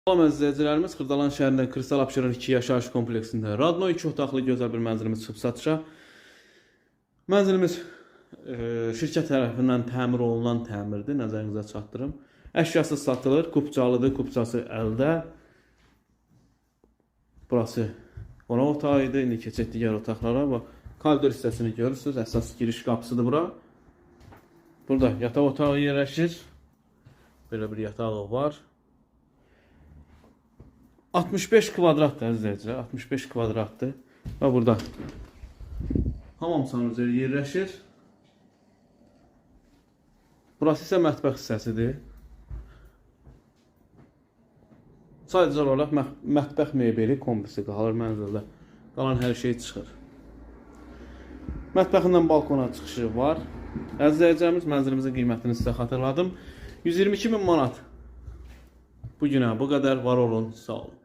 Salam izləyicilərimiz, Xırdalan şəhərində Kristal Abşeron 2 yaşayış kompleksində Radno 2 otaqlı gözəl bir mənzilimiz çıxıb satışa. Mənzilimiz şirkət tərəfindən təmir olunan təmirdir, nəzərinizə çatdırım. Əşyası satılır, kupçalıdır, kupçası əldə. Burası qonaq otağı idi, indi keçək digər otaqlara. Koridor hissəsini görürsünüz, əsas giriş qapısıdır bura. Burada yataq otağı yerləşir. Belə bir yatağı var. 65 kvadratdır əzizləyicilər, 65 kvadratdır və burada hamam sanuzeli yerləşir. Burası isə mətbəx hissəsidir. Sadəcə olaraq mətbəx mebeli kombisi qalır mənzildə. Qalan hər şey çıxır. Mətbəxindən balkona çıxışı var. Əzizləyicilərimiz, mənzilimizin qiymətini sizə xatırladım. 122.000 manat. Bu günə bu qədər, var olun, sağ olun.